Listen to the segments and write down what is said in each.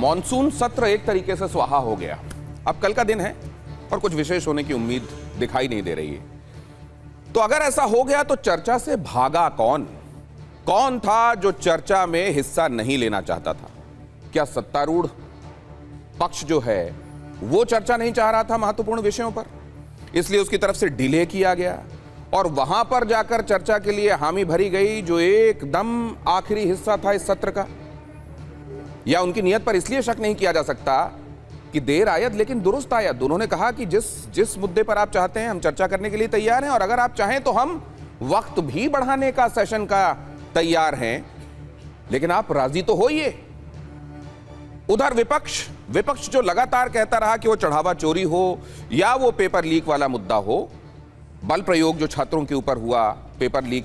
Monsoon सत्र एक तरीके से स्वाहा हो गया। अब कल का दिन है और कुछ विशेष होने की उम्मीद दिखाई नहीं दे रही है। तो अगर ऐसा हो गया तो चर्चा से भागा कौन? कौन था जो चर्चा में हिस्सा नहीं लेना चाहता था? क्या सत्तारूढ़ पक्ष जो है वो चर्चा नहीं चाह रहा था महत्वपूर्ण विषयों पर, इसलिए उसकी तरफ से डिले किया गया और वहां पर जाकर चर्चा के लिए हामी भरी गई जो एकदम आखिरी हिस्सा था इस सत्र का? या उनकी नियत पर इसलिए शक नहीं किया जा सकता कि देर आयत लेकिन दुरुस्त आयत। उन्होंने कहा कि जिस मुद्दे पर आप चाहते हैं हम चर्चा करने के लिए तैयार हैं, और अगर आप चाहें तो हम वक्त भी बढ़ाने का सेशन का तैयार हैं, लेकिन आप राजी तो होइए। उधर विपक्ष जो लगातार कहता रहा कि वो चढ़ावा चोरी हो या वो पेपर लीक वाला मुद्दा हो, बल प्रयोग जो छात्रों के ऊपर हुआ पेपर लीक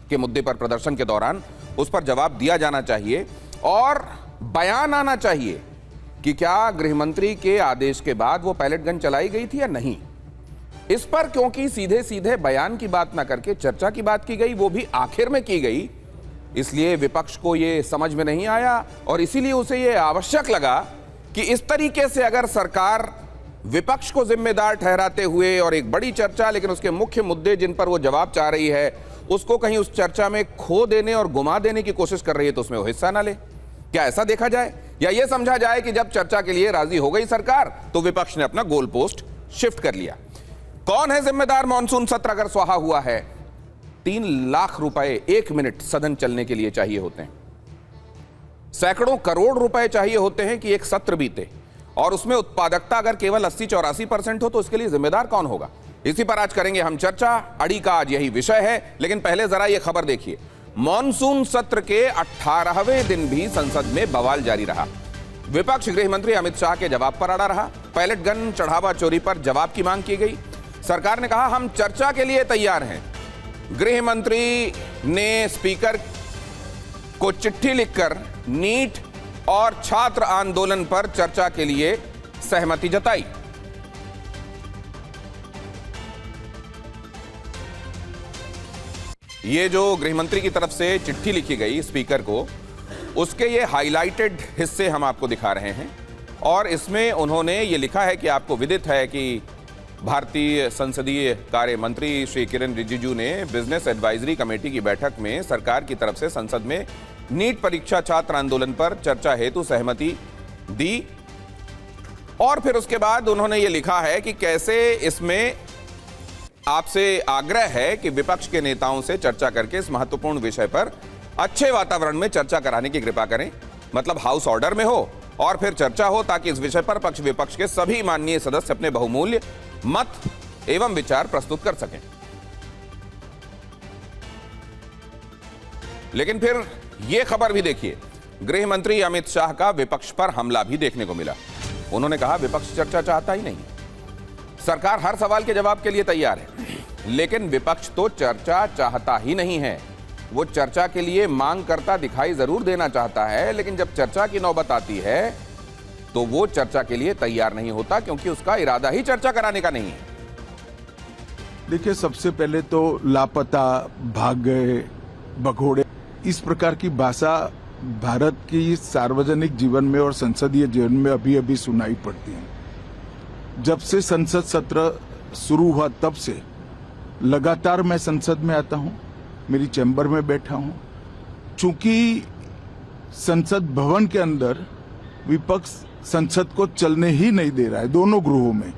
के मुद्दे पर प्रदर्शन के दौरान, उस पर जवाब दिया जाना चाहिए और बयान आना चाहिए कि क्या गृह मंत्री के आदेश के बाद वो पैलेट गन चलाई गई थी या नहीं। इस पर क्योंकि सीधे सीधे बयान की बात ना करके चर्चा की बात की गई, वो भी आखिर में की गई, इसलिए विपक्ष को ये समझ में नहीं आया और इसीलिए उसे ये आवश्यक लगा कि इस तरीके से अगर सरकार विपक्ष को जिम्मेदार ठहराते हुए और एक बड़ी चर्चा लेकिन उसके मुख्य मुद्दे जिन पर वो जवाब चाह रही है उसको कहीं उस चर्चा में खो देने और गुमा देने की कोशिश कर रही है तो उसमें वो हिस्सा ना ले। क्या ऐसा देखा जाए या ये समझा जाए कि जब चर्चा के लिए राजी हो गई सरकार तो विपक्ष ने अपना गोल पोस्ट शिफ्ट कर लिया? कौन है जिम्मेदार? मॉनसून सत्र अगर स्वाहा हुआ है, 3 लाख रुपए 1 मिनट सदन चलने के लिए चाहिए होते हैं, सैकड़ों करोड़ रुपए चाहिए होते हैं कि एक सत्र बीते, और उसमें उत्पादकता अगर केवल 80-84% हो तो इसके लिए जिम्मेदार कौन होगा? इसी पर आज करेंगे हम चर्चा। अड़ी का आज यही विषय है, लेकिन पहले जरा यह खबर देखिए। मॉनसून सत्र के 18वें दिन भी संसद में बवाल जारी रहा। विपक्ष गृह मंत्री अमित शाह के जवाब पर अड़ा रहा। पैलेट गन चढ़ावा चोरी पर जवाब की मांग की गई। सरकार ने कहा हम चर्चा के लिए तैयार हैं। गृह मंत्री ने स्पीकर को चिट्ठी लिखकर नीट और छात्र आंदोलन पर चर्चा के लिए सहमति जताई। ये जो गृह मंत्री की तरफ से चिट्ठी लिखी गई स्पीकर को, उसके ये हाइलाइटेड हिस्से हम आपको दिखा रहे हैं और इसमें उन्होंने ये लिखा है कि आपको विदित है कि भारतीय संसदीय कार्य मंत्री श्री किरण रिजिजू ने बिजनेस एडवाइजरी कमेटी की बैठक में सरकार की तरफ से संसद में नीट परीक्षा छात्र आंदोलन पर चर्चा हेतु सहमति दी, और फिर उसके बाद उन्होंने ये लिखा है कि कैसे इसमें आपसे आग्रह है कि विपक्ष के नेताओं से चर्चा करके इस महत्वपूर्ण विषय पर अच्छे वातावरण में चर्चा कराने की कृपा करें, मतलब हाउस ऑर्डर में हो और फिर चर्चा हो ताकि इस विषय पर पक्ष विपक्ष के सभी माननीय सदस्य अपने बहुमूल्य मत एवं विचार प्रस्तुत कर सकें। लेकिन फिर यह खबर भी देखिए, गृह मंत्री अमित शाह का विपक्ष पर हमला भी देखने को मिला। उन्होंने कहा विपक्ष चर्चा चाहता ही नहीं, सरकार हर सवाल के जवाब के लिए तैयार है, लेकिन विपक्ष तो चर्चा चाहता ही नहीं है। वो चर्चा के लिए मांग करता दिखाई जरूर देना चाहता है, लेकिन जब चर्चा की नौबत आती है तो वो चर्चा के लिए तैयार नहीं होता, क्योंकि उसका इरादा ही चर्चा कराने का नहीं है। देखिए, सबसे पहले तो लापता, भाग गए, भगोड़े, इस प्रकार की भाषा भारत की सार्वजनिक जीवन में और संसदीय जीवन में अभी अभी सुनाई पड़ती है। जब से संसद सत्र शुरू हुआ तब से लगातार मैं संसद में आता हूं, मेरी चैम्बर में बैठा हूं। चूंकि संसद भवन के अंदर विपक्ष संसद को चलने ही नहीं दे रहा है, दोनों गृहों में,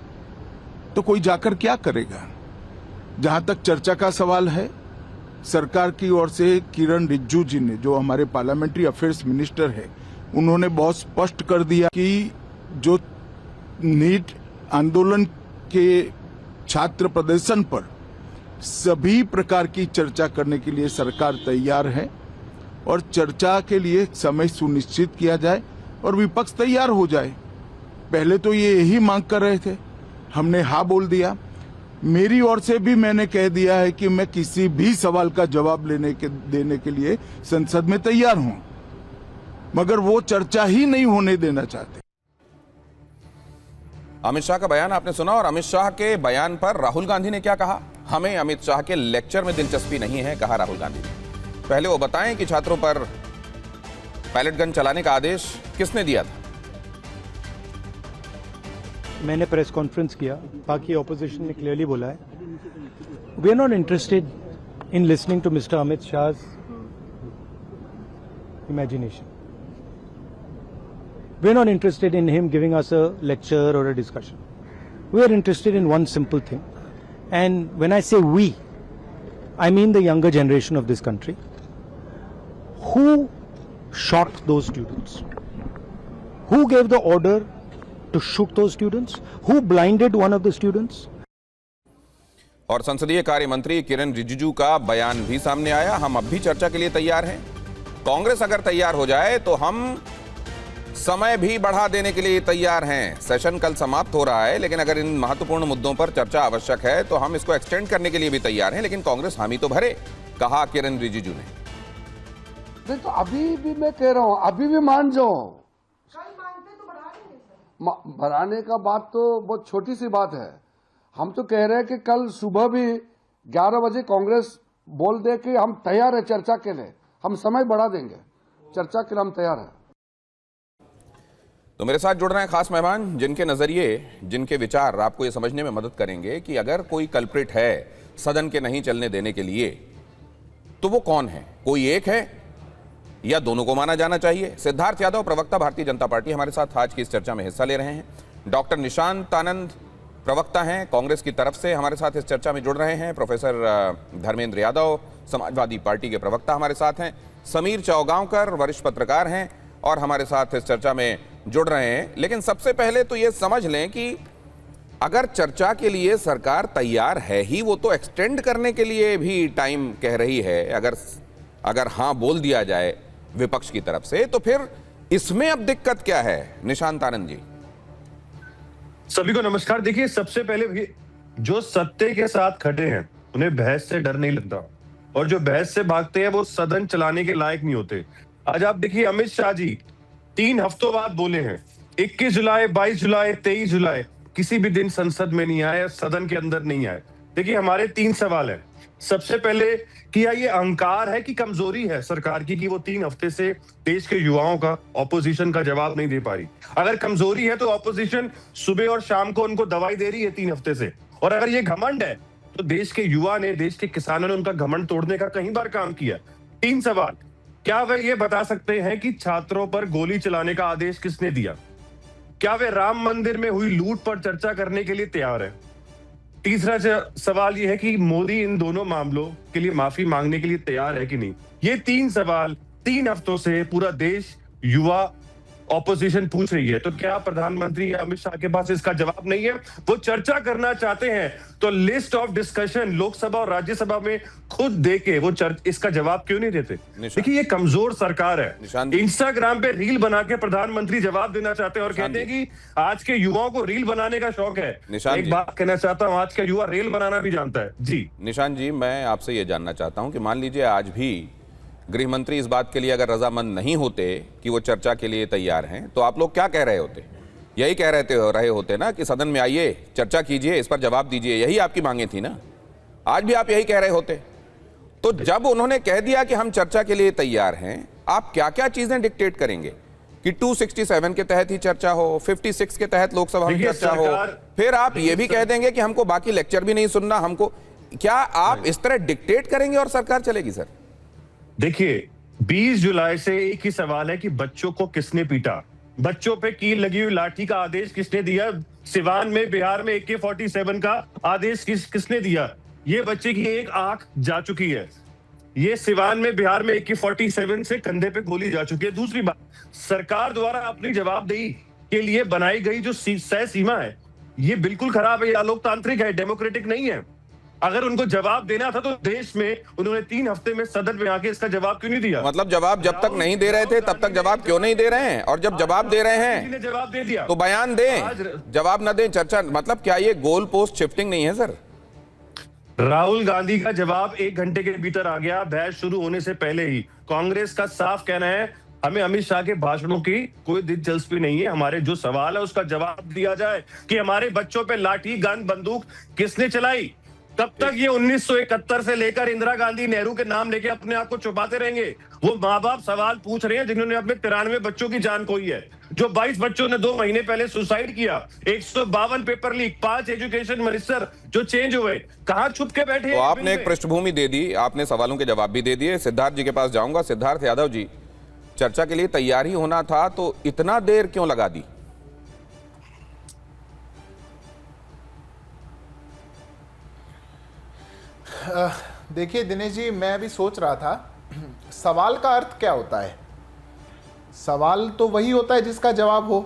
तो कोई जाकर क्या करेगा? जहां तक चर्चा का सवाल है, सरकार की ओर से किरण रिजिजू जी ने, जो हमारे पार्लियामेंट्री अफेयर्स मिनिस्टर है, उन्होंने बहुत स्पष्ट कर दिया कि जो नीट आंदोलन के छात्र प्रदर्शन पर सभी प्रकार की चर्चा करने के लिए सरकार तैयार है और चर्चा के लिए समय सुनिश्चित किया जाए और विपक्ष तैयार हो जाए। पहले तो ये यही मांग कर रहे थे, हमने हाँ बोल दिया। मेरी ओर से भी मैंने कह दिया है कि मैं किसी भी सवाल का जवाब देने के लिए संसद में तैयार हूं, मगर वो चर्चा ही नहीं होने देना चाहते। अमित शाह का बयान आपने सुना, और अमित शाह के बयान पर राहुल गांधी ने क्या कहा? हमें अमित शाह के लेक्चर में दिलचस्पी नहीं है, कहा राहुल गांधी ने। पहले वो बताएं कि छात्रों पर पैलेट गन चलाने का आदेश किसने दिया था? मैंने प्रेस कॉन्फ्रेंस किया, बाकी ऑपोजिशन ने क्लियरली बोला है, we are not interested in listening to mister Amit Shah's imagination. We are not interested in him giving us a lecture or a discussion. We are interested in one simple thing. And when I say we, I mean the younger generation of this country. Who shot those students? Who gave the order to shoot those students? Who blinded one of the students? और संसदीय कार्य मंत्री किरण रिजिजू का बयान भी सामने आया। हम अब भी चर्चा के लिए तैयार हैं। कांग्रेस अगर तैयार हो जाए तो हम समय भी बढ़ा देने के लिए तैयार हैं। सेशन कल समाप्त हो रहा है, लेकिन अगर इन महत्वपूर्ण मुद्दों पर चर्चा आवश्यक है तो हम इसको एक्सटेंड करने के लिए भी तैयार हैं, लेकिन कांग्रेस हामी तो भरे, कहा किरण रिजिजू ने। नहीं तो अभी भी मैं कह रहा हूं, अभी भी मान जाओ, बढ़ाने का बात तो बहुत छोटी सी बात है। हम तो कह रहे हैं कि कल सुबह भी 11 बजे कांग्रेस बोल दे कि हम तैयार है चर्चा के लिए, हम समय बढ़ा देंगे, चर्चा के लिए हम तैयार हैं। तो मेरे साथ जुड़ रहे हैं खास मेहमान, जिनके नजरिए, जिनके विचार आपको ये समझने में मदद करेंगे कि अगर कोई कल्प्रिट है सदन के नहीं चलने देने के लिए तो वो कौन है। कोई एक है या दोनों को माना जाना चाहिए। सिद्धार्थ यादव, प्रवक्ता भारतीय जनता पार्टी, हमारे साथ आज की इस चर्चा में हिस्सा ले रहे हैं। डॉक्टर निशांत आनंद, प्रवक्ता हैं कांग्रेस की तरफ से, हमारे साथ इस चर्चा में जुड़ रहे हैं। प्रोफेसर धर्मेंद्र यादव, समाजवादी पार्टी के प्रवक्ता, हमारे साथ हैं। समीर चौगांवकर, वरिष्ठ पत्रकार हैं और हमारे साथ इस चर्चा में जुड़ रहे हैं। लेकिन सबसे पहले तो ये समझ लें कि अगर चर्चा के लिए सरकार तैयार है ही, वो तो एक्सटेंड करने के लिए भी टाइम कह रही है। अगर हाँ बोल दिया जाए विपक्ष की तरफ से, तो फिर इसमें अब दिक्कत क्या है? निशांत आनंद जी। सभी को नमस्कार। देखिए, सबसे पहले जो सत्य के साथ खड़े हैं उन्हें बहस से डर नहीं लगता, और जो बहस से भागते हैं वो सदन चलाने के लायक नहीं होते। आज आप देखिए, अमित शाह जी 3 हफ्तों बाद बोले हैं, 21 जुलाई, 22 जुलाई, 23 जुलाई, किसी भी दिन संसद में नहीं आए, सदन के अंदर नहीं आए। देखिए, हमारे 3 सवाल हैं। सबसे पहले, क्या ये अहंकार है कि कमजोरी है सरकार की कि वो 3 हफ्ते से देश के युवाओं का, ऑपोजिशन का जवाब नहीं दे पा रही? अगर कमजोरी है तो ऑपोजिशन सुबह और शाम को उनको दवाई दे रही है 3 हफ्ते से। और अगर ये घमंड है तो देश के युवा ने, देश के किसानों ने उनका घमंड तोड़ने का कई बार काम किया। 3 सवाल, क्या वे ये बता सकते हैं कि छात्रों पर गोली चलाने का आदेश किसने दिया? क्या वे राम मंदिर में हुई लूट पर चर्चा करने के लिए तैयार है? तीसरा सवाल यह है कि मोदी इन दोनों मामलों के लिए माफी मांगने के लिए तैयार है कि नहीं? ये 3 सवाल 3 हफ्तों से पूरा देश, युवा, ऑपोजिशन पूछ रही है। तो क्या प्रधानमंत्री अमित शाह के पास इसका जवाब नहीं है? वो चर्चा करना चाहते हैं तो लिस्ट ऑफ डिस्कशन लोकसभा और राज्यसभा में खुद देके वो इसका जवाब क्यों नहीं देते? देखिए, ये कमजोर सरकार है। इंस्टाग्राम पे रील बना के प्रधानमंत्री जवाब देना चाहते हैं और कहते हैं कि आज के युवाओं को रील बनाने का शौक है। एक बात कहना चाहता हूं, आज का युवा रील बनाना भी जानता है। जी निशांत जी, मैं आपसे ये जानना चाहता हूं कि मान लीजिए आज भी गृह मंत्री इस बात के लिए अगर रजामंद नहीं होते कि वो चर्चा के लिए तैयार हैं, तो आप लोग क्या कह रहे होते? यही कह रहे होते ना कि सदन में आइए, चर्चा कीजिए, इस पर जवाब दीजिए। यही आपकी मांगे थी ना? आज भी आप यही कह रहे होते। तो जब उन्होंने कह दिया कि हम चर्चा के लिए तैयार हैं, आप क्या क्या चीजें डिक्टेट करेंगे कि 267 के तहत ही चर्चा हो, 56 के तहत लोकसभा में चर्चा हो, फिर आप ये भी कह देंगे कि हमको बाकी लेक्चर भी नहीं सुनना? हमको क्या आप इस तरह डिक्टेट करेंगे और सरकार चलेगी? सर देखिए, 20 जुलाई से एक ही सवाल है कि बच्चों को किसने पीटा, बच्चों पे कील लगी हुई लाठी का आदेश किसने दिया, सिवान में, बिहार में AK-47 का आदेश किसने दिया? ये बच्चे की एक आंख जा चुकी है। ये सिवान में, बिहार में AK-47 से कंधे पे गोली जा चुकी है। दूसरी बात, सरकार द्वारा अपनी जवाबदेही के लिए बनाई गई जो तय सीमा है, ये बिल्कुल खराब है, अलोकतांत्रिक है, डेमोक्रेटिक नहीं है। अगर उनको जवाब देना था तो देश में उन्होंने 3 हफ्ते में सदन में आके इसका जवाब क्यों नहीं दिया? मतलब जवाब जब तक नहीं दे रहे थे तब तक जवाब क्यों नहीं दे रहे हैं? और जब जवाब दे रहे हैं जवाब दे दिया तो बयान दें, जवाब न दें, चर्चा। मतलब क्या ये गोल पोस्ट शिफ्टिंग नहीं है? सर, राहुल गांधी का जवाब 1 घंटे के भीतर आ गया, बहस शुरू होने से पहले ही। कांग्रेस का साफ कहना है, हमें अमित शाह के भाषणों की कोई दिलचस्पी नहीं है, हमारे जो सवाल है उसका जवाब दिया जाए कि हमारे बच्चों पे लाठी, गन, बंदूक किसने चलाई, कब तक ये 1971 से लेकर इंदिरा गांधी, नेहरू के नाम लेके अपने आप को छुपाते रहेंगे? वो माँ बाप सवाल पूछ रहे हैं जिन्होंने अपने 93 बच्चों की जान खोई है, जो 22 बच्चों ने 2 महीने पहले सुसाइड किया, 152 पेपर लीक, 5 एजुकेशन मिनिस्टर जो चेंज हुए, कहां छुप के बैठे? तो आपने एक पृष्ठभूमि दे दी, आपने सवालों के जवाब भी दे दिए। सिद्धार्थ जी के पास जाऊंगा। सिद्धार्थ यादव जी, चर्चा के लिए तैयार ही होना था तो इतना देर क्यों लगा दी? देखिए दिनेश जी, मैं अभी सोच रहा था सवाल का अर्थ क्या होता है। सवाल तो वही होता है जिसका जवाब हो।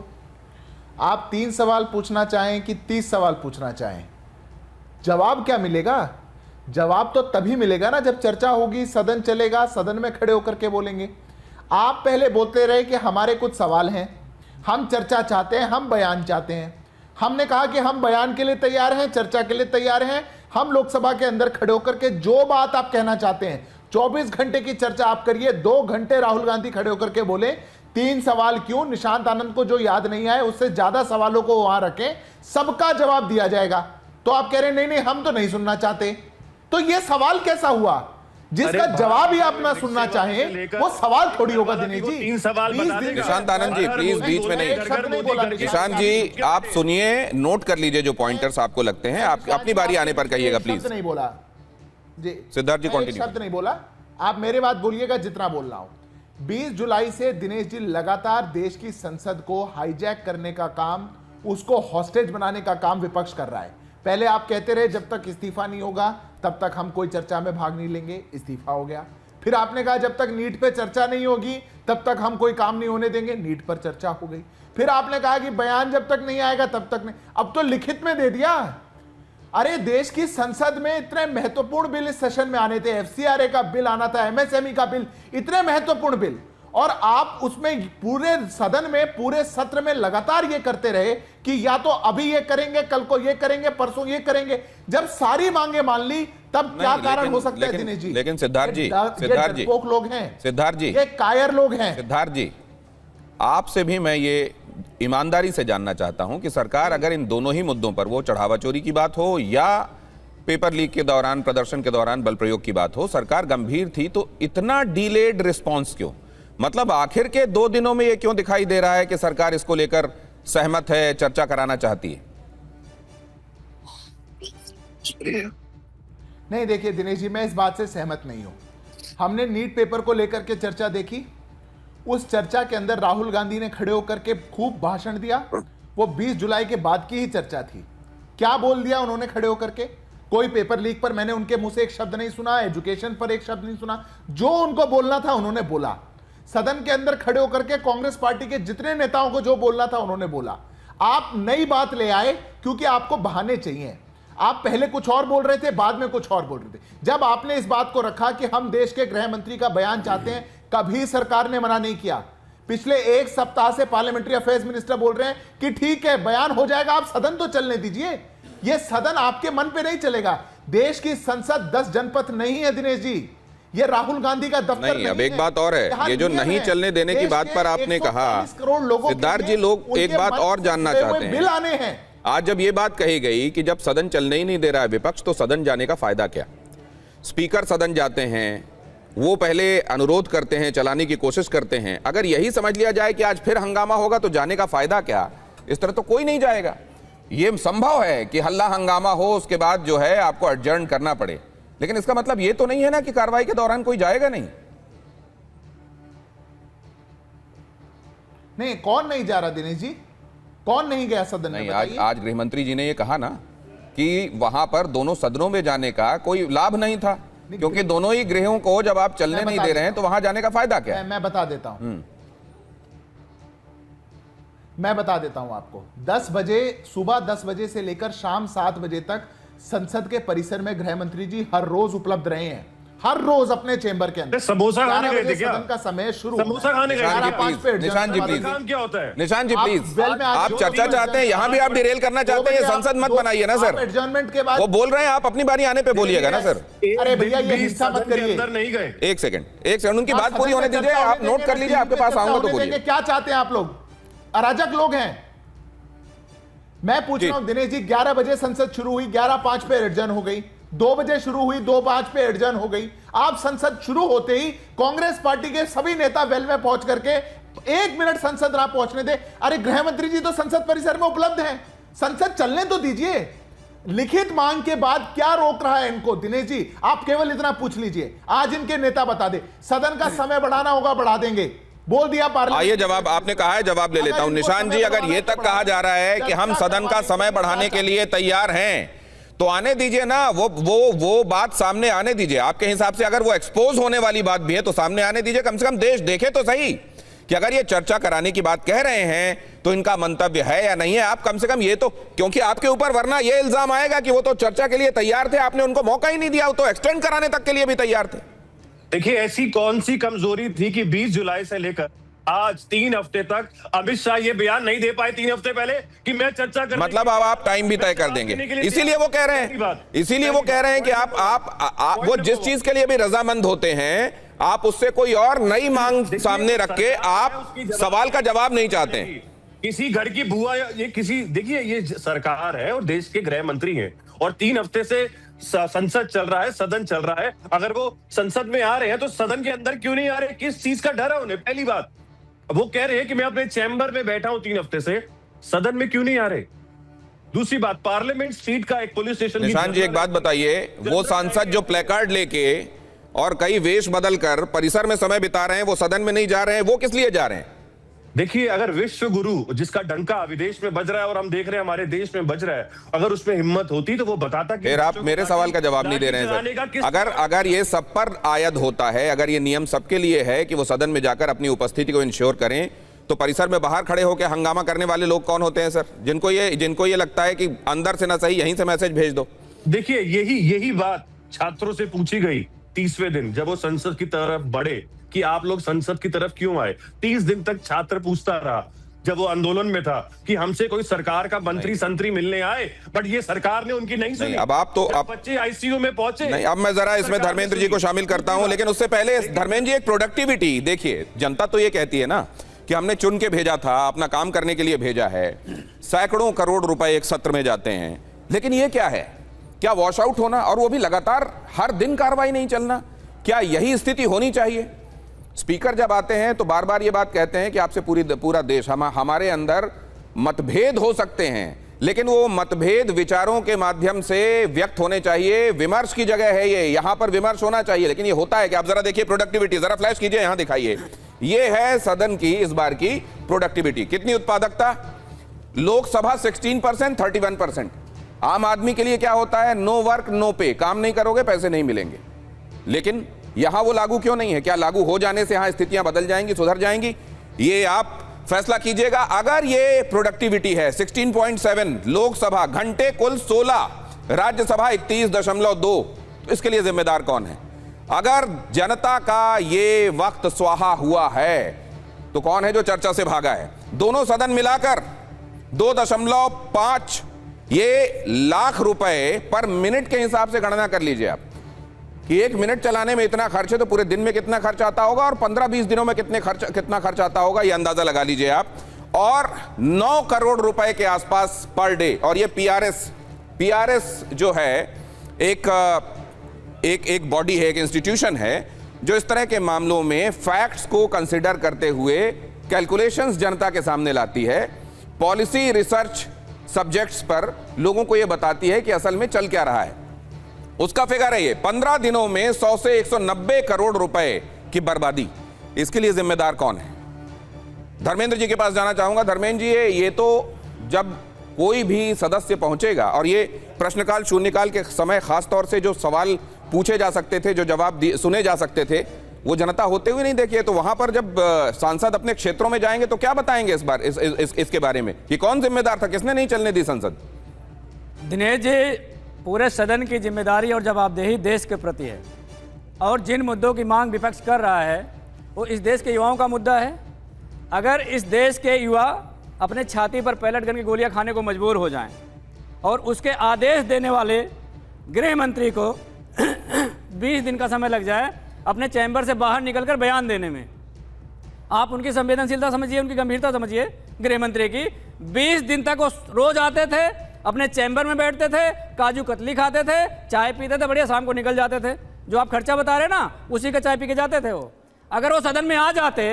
आप 3 सवाल पूछना चाहें कि 30 सवाल पूछना चाहें, जवाब क्या मिलेगा? जवाब तो तभी मिलेगा ना जब चर्चा होगी, सदन चलेगा, सदन में खड़े होकर के बोलेंगे। आप पहले बोलते रहे कि हमारे कुछ सवाल हैं, हम चर्चा चाहते हैं, हम बयान चाहते हैं। हमने कहा कि हम बयान के लिए तैयार हैं, चर्चा के लिए तैयार हैं। हम लोकसभा के अंदर खड़े होकर के जो बात आप कहना चाहते हैं, 24 घंटे की चर्चा आप करिए। 2 घंटे राहुल गांधी खड़े होकर के बोले, 3 सवाल क्यों? निशांत आनंद को जो याद नहीं आए उससे ज्यादा सवालों को वहां रखें, सबका जवाब दिया जाएगा। तो आप कह रहे हैं नहीं नहीं हम तो नहीं सुनना चाहते। तो यह सवाल कैसा हुआ? जिसका जवाब ही आप ना सुनना चाहें वो सवाल थोड़ी होगा दिनेश जी। 3 सवाल बता देगा। निशांत आनंद जी प्लीज बीच में नहीं। निशांत जी आप सुनिए, नोट कर लीजिए जो पॉइंटर्स आपको लगते हैं, आप अपनी बारी आने पर कहिएगा प्लीज। नहीं बोला जी सिद्धार्थ जी, कंटिन्यू। शब्द नहीं बोला, आप मेरे बात बोलिएगा जितना बोल रहा हूं। 20 जुलाई से दिनेश जी लगातार देश की संसद को हाईजैक करने का काम, उसको हॉस्टेज बनाने का काम विपक्ष कर रहा है। पहले आप कहते रहे जब तक इस्तीफा नहीं होगा तब तक हम कोई चर्चा में भाग नहीं लेंगे, इस्तीफा हो गया। फिर आपने कहा जब तक नीट पे चर्चा नहीं होगी तब तक हम कोई काम नहीं होने देंगे, नीट पर चर्चा हो गई। फिर आपने कहा कि बयान जब तक नहीं आएगा तब तक नहीं, अब तो लिखित में दे दिया। अरे देश की संसद में इतने महत्वपूर्ण बिल इस सेशन में आने थे, एफसीआरए का बिल आना था, एमएसएमई का बिल, इतने महत्वपूर्ण बिल, और आप उसमें पूरे सदन में पूरे सत्र में लगातार ये करते रहे कि या तो अभी ये करेंगे, कल को ये करेंगे, परसों ये करेंगे। जब सारी मांगे मान ली तब क्या कारण हो सकता है दिनेश जी? लेकिन सिद्धार्थ जी, लोग हैं सिद्धार्थ जी, ये कायर लोग हैं। सिद्धार्थ जी, आपसे भी मैं ये ईमानदारी से जानना चाहता हूं कि सरकार अगर इन दोनों ही मुद्दों पर, वो चढ़ावा चोरी की बात हो या पेपर लीक के दौरान, प्रदर्शन के दौरान बल प्रयोग की बात हो, सरकार गंभीर थी तो इतना डिलेड रिस्पॉन्स क्यों? मतलब आखिर के 2 दिनों में ये क्यों दिखाई दे रहा है कि सरकार इसको लेकर सहमत है, चर्चा कराना चाहती है? नहीं देखिए दिनेश जी, मैं इस बात से सहमत नहीं हूं। हमने नीट पेपर को लेकर के चर्चा देखी, उस चर्चा के अंदर राहुल गांधी ने खड़े होकर के खूब भाषण दिया। वो 20 जुलाई के बाद की ही चर्चा थी। क्या बोल दिया उन्होंने खड़े होकर के? कोई पेपर लीक पर मैंने उनके मुंह से एक शब्द नहीं सुना, एजुकेशन पर एक शब्द नहीं सुना। जो उनको बोलना था उन्होंने बोला। सदन के अंदर खड़े होकर के कांग्रेस पार्टी के जितने नेताओं को जो बोलना था उन्होंने बोला। आप नई बात ले आए क्योंकि आपको बहाने चाहिए। आप पहले कुछ और बोल रहे थे, बाद में कुछ और बोल रहे थे। जब आपने इस बात को रखा कि हम देश के गृह मंत्री का बयान चाहते हैं, कभी सरकार ने मना नहीं किया। पिछले 1 सप्ताह से पार्लियामेंट्री अफेयर्स मिनिस्टर बोल रहे हैं कि ठीक है बयान हो जाएगा, आप सदन तो चलने दीजिए। यह सदन आपके मन पे नहीं चलेगा। देश की संसद 10 जनपद नहीं है दिनेश जी, ये राहुल गांधी का दफ्तर नहीं। अब एक बात और है, ये जो नहीं चलने देने की बात पर आपने कहा, सिद्धार्थ जी, लोग एक बात और जानना चाहते हैं। बिल आने हैं। आज जब ये बात कही गई कि जब सदन चलने ही नहीं दे रहा है विपक्ष, तो सदन जाने का फायदा क्या? स्पीकर सदन जाते हैं, वो पहले अनुरोध करते हैं, चलाने की कोशिश करते हैं। अगर यही समझ लिया जाए कि आज फिर हंगामा होगा तो जाने का फायदा क्या? इस तरह तो कोई नहीं जाएगा। ये संभव है कि हल्ला हंगामा हो, उसके बाद जो है आपको एडजर्न करना पड़े, लेकिन इसका मतलब ये तो नहीं है ना कि कार्रवाई के दौरान कोई जाएगा नहीं। नहीं, कौन नहीं जा रहा दिनेश जी? कौन नहीं गया सदन में? आज गृह मंत्री जी ने ये कहा ना कि वहां पर दोनों सदनों में जाने का कोई लाभ नहीं था, क्योंकि दोनों ही गृहों को जब आप चलने नहीं दे रहे हैं तो वहां जाने का फायदा क्या है? मैं बता देता हूं। मैं बता देता हूं आपको। 10 बजे, सुबह 10 बजे से लेकर शाम 7 बजे तक संसद के परिसर में गृह मंत्री जी हर रोज उपलब्ध रहे हैं, हर रोज अपने चेंबर के अंदर। समोसा खाने गए थे क्या? सदन का समय शुरू, समोसा खाने गए? निशांत जी प्लीज, काम क्या होता है? निशांत जी प्लीज, आप चर्चा चाहते हैं, यहाँ भी आप डिरेल करना चाहते हैं, संसद मत बनाइए ना सर। एडजर्नमेंट के बाद वो बोल रहे हैं, आप अपनी बारी आने पे बोलिएगा ना सर। अरे भैया ये हिस्सा मत करिए। अंदर नहीं गए। एक सेकंड, उनकी बात पूरी होने दीजिए, आप नोट कर लीजिए, आपके पास आऊंगा तो बोलिए। क्या चाहते हैं आप लोग? अराजक लोग हैं। मैं पूछ रहा हूं दिनेश जी, 11 बजे संसद शुरू हुई, 11:05 पे एडजर्न हो गई, 2 बजे शुरू हुई, 2:05 पे एडजर्न हो गई। आप संसद शुरू होते ही कांग्रेस पार्टी के सभी नेता वेल में पहुंच करके 1 मिनट संसद ना पहुंचने दे। अरे गृह मंत्री जी तो संसद परिसर में उपलब्ध हैं, संसद चलने तो दीजिए। लिखित मांग के बाद क्या रोक रहा है इनको? दिनेश जी, आप केवल इतना पूछ लीजिए, आज इनके नेता बता दे सदन का समय बढ़ाना होगा, बढ़ा देंगे, बोल दिया पार्लियामेंट। आइए जवाब, आपने कहा है, जवाब ले लेता हूं। निशांत जी, अगर ये तक कहा जा रहा है कि हम सदन का समय बढ़ाने के लिए तैयार हैं, तो आने दीजिए ना, वो बात सामने आने दीजिए। आपके हिसाब से अगर वो एक्सपोज होने वाली बात भी है तो सामने आने दीजिए, कम से कम देश देखे तो सही कि अगर ये चर्चा कराने की बात कह रहे हैं तो इनका मंतव्य है या नहीं है। आप कम से कम ये तो, क्योंकि आपके ऊपर वरना ये इल्जाम आएगा कि वो तो चर्चा के लिए तैयार थे, आपने उनको मौका ही नहीं दिया, वो तो एक्सटेंड कराने तक के लिए भी तैयार थे। देखिए, ऐसी कौन सी कमजोरी थी कि 20 जुलाई से लेकर आज 3 हफ्ते तक अमित शाह ये बयान नहीं दे पाए 3 हफ्ते पहले कि मैं चर्चा करने, मतलब अब आप टाइम भी तय कर देंगे, इसीलिए वो कह रहे हैं, इसीलिए वो कह रहे हैं कि आप वो जिस चीज के लिए भी रजामंद होते हैं, आप उससे कोई और नई मांग सामने रख के आप सवाल का जवाब नहीं चाहते। किसी घर की बुआ, ये किसी, देखिए ये सरकार है और देश के गृह मंत्री हैं और 3 हफ्ते से संसद चल रहा है, सदन चल रहा है। अगर वो संसद में आ रहे हैं तो सदन के अंदर क्यों नहीं आ रहे? किस चीज का डर है उन्हें? पहली बात, वो कह रहे हैं कि मैं अपने चैम्बर में बैठा हूं 3 हफ्ते से, सदन में क्यों नहीं आ रहे? दूसरी बात, पार्लियामेंट स्ट्रीट का एक पुलिस स्टेशन। निशांत जी, एक बात बताइए, वो सांसद जो प्लेकार्ड लेके और कई वेश बदलकर परिसर में समय बिता रहे हैं, वो सदन में नहीं जा रहे हैं, वो किस लिए जा रहे हैं? देखिए, अगर विश्व गुरु जिसका डंका विदेश में बज रहा है और हम देख रहे हैं हमारे देश में बज रहा है, अगर उसमें हिम्मत होती तो वो बताता कि फिर आप मेरे सवाल का जवाब नहीं दे रहे हैं सर। अगर ये सब पर आयद होता है, अगर ये नियम सबके लिए है कि वो सदन में जाकर अपनी उपस्थिति को इंश्योर करें, तो परिसर में बाहर खड़े होकर हंगामा करने वाले लोग कौन होते हैं सर? जिनको ये लगता है कि अंदर से ना सही यहीं से मैसेज भेज दो। देखिए, यही बात छात्रों से पूछी गई 30वें दिन, जब वो संसद की तरफ बढ़े कि आप लोग संसद की तरफ क्यों आए। 30 दिन तक छात्र पूछता रहा, जब वो आंदोलन में था, कि हमसे कोई सरकार का मंत्री संतरी मिलने आए, बट ये सरकार ने उनकी नहीं सुनी। अब आप तो बच्चे आईसीयू में पहुंचे। नहीं, अब मैं जरा इसमें धर्मेंद्र जी को शामिल करता हूं, लेकिन उससे पहले धर्मेंद्र जी, एक प्रोडक्टिविटी देखिए, जनता तो ये कहती है ना कि हमने चुन के भेजा था, अपना काम करने के लिए भेजा है, सैकड़ों करोड़ रुपए एक सत्र में जाते हैं, लेकिन ये क्या है? क्या वॉश आउट होना, और वो भी लगातार हर दिन कार्रवाई नहीं चलना? क्या यही स्थिति होनी चाहिए? स्पीकर जब आते हैं तो बार बार ये बात कहते हैं कि आपसे पूरा देश, हमारे अंदर मतभेद हो सकते हैं, लेकिन वो मतभेद विचारों के माध्यम से व्यक्त होने चाहिए, विमर्श की जगह है ये, यहां पर विमर्श होना चाहिए। लेकिन ये होता है कि आप जरा देखिए प्रोडक्टिविटी, जरा फ्लैश कीजिए, यहां दिखाइए, ये है सदन की इस बार की प्रोडक्टिविटी। कितनी उत्पादकता? लोकसभा 16%, 31%। आम आदमी के लिए क्या होता है? नो वर्क नो पे, काम नहीं करोगे पैसे नहीं मिलेंगे। लेकिन यहां वो लागू क्यों नहीं है? क्या लागू हो जाने से यहां स्थितियां बदल जाएंगी, सुधर जाएंगी? ये आप फैसला कीजिएगा। अगर ये प्रोडक्टिविटी है 16.7, लोकसभा घंटे कुल 16, राज्यसभा 31.2, तो इसके लिए जिम्मेदार कौन है? अगर जनता का ये वक्त स्वाहा हुआ है तो कौन है जो चर्चा से भागा है? दोनों सदन मिलाकर 2.5 ये लाख रुपए पर मिनट के हिसाब से गणना कर लीजिए आप कि 1 मिनट चलाने में इतना खर्च है तो पूरे दिन में कितना खर्च आता होगा, और 15-20 दिनों में कितना खर्च आता होगा, ये अंदाजा लगा लीजिए आप। और 9 करोड़ रुपए के आसपास पर डे। और ये पीआरएस जो है एक बॉडी है, एक इंस्टीट्यूशन है जो इस तरह के मामलों में फैक्ट्स को कंसिडर करते हुए कैलकुलेशंस जनता के सामने लाती है, पॉलिसी रिसर्च सब्जेक्ट्स पर लोगों को यह बताती है कि असल में चल क्या रहा है। उसका फिगर है ये 15 दिनों में 100 से 190 करोड़ रुपए की बर्बादी। इसके लिए जिम्मेदार कौन है? धर्मेंद्र जी के पास जाना चाहूंगा। धर्मेंद्र जी, ये तो जब कोई भी सदस्य पहुंचेगा, और ये प्रश्नकाल शून्यकाल के समय खासतौर से जो सवाल पूछे जा सकते थे, जो जवाब सुने जा सकते थे, वो जनता होते हुए नहीं देखिए, तो वहां पर जब सांसद अपने क्षेत्रों में जाएंगे तो क्या बताएंगे इस बार इसके बारे में कि कौन जिम्मेदार था, किसने नहीं चलने दी संसद? दिनेश जी, पूरे सदन की जिम्मेदारी और जवाबदेही देश के प्रति है, और जिन मुद्दों की मांग विपक्ष कर रहा है वो इस देश के युवाओं का मुद्दा है। अगर इस देश के युवा अपने छाती पर पैलेट गन की गोलियां खाने को मजबूर हो जाएं और उसके आदेश देने वाले गृह मंत्री को 20 दिन का समय लग जाए अपने चैम्बर से बाहर निकलकर बयान देने में, आप उनकी संवेदनशीलता समझिए, उनकी गंभीरता समझिए। गृह मंत्री की 20 दिन तक वो रोज आते थे अपने चैम्बर में बैठते थे, काजू कतली खाते थे, चाय पीते थे, बढ़िया शाम को निकल जाते थे। जो आप खर्चा बता रहे ना, उसी का चाय पी के जाते थे वो। अगर वो सदन में आ जाते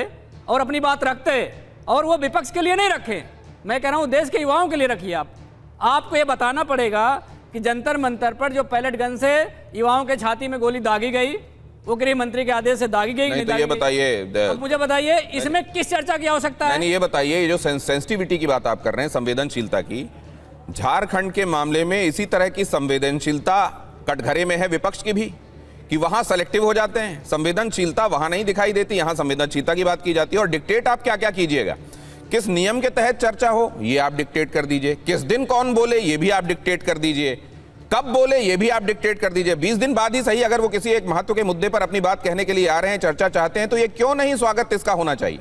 और अपनी बात रखते, और वो विपक्ष के लिए नहीं रखे, मैं कह रहा हूँ देश के युवाओं के लिए रखिए। आपको ये बताना पड़ेगा कि जंतर मंतर पर जो पैलेट गन से युवाओं के छाती में गोली दागी गई, वो गृह मंत्री के आदेश से दागी गई। नहीं तो ये बताइए, अब मुझे बताइए इसमें किस चर्चा की आवश्यकता है? नहीं ये बताइए, ये जो सेंसिटिविटी की बात आप कर रहे हैं, संवेदनशीलता की, झारखंड के मामले में इसी तरह की संवेदनशीलता कटघरे में है विपक्ष की भी, कि वहां सेलेक्टिव हो जाते हैं, संवेदनशीलता वहां नहीं दिखाई देती, यहां संवेदनशीलता की बात की जाती है। और डिक्टेट आप क्या क्या कीजिएगा, किस नियम के तहत चर्चा हो ये आप डिक्टेट कर दीजिए, किस दिन कौन बोले ये भी आप डिक्टेट कर दीजिए, कब बोले ये भी आप डिक्टेट कर दीजिए। 20 दिन बाद ही सही, अगर वो किसी एक महत्व के मुद्दे पर अपनी बात कहने के लिए आ रहे हैं, चर्चा चाहते हैं, तो ये क्यों नहीं स्वागत इसका होना चाहिए?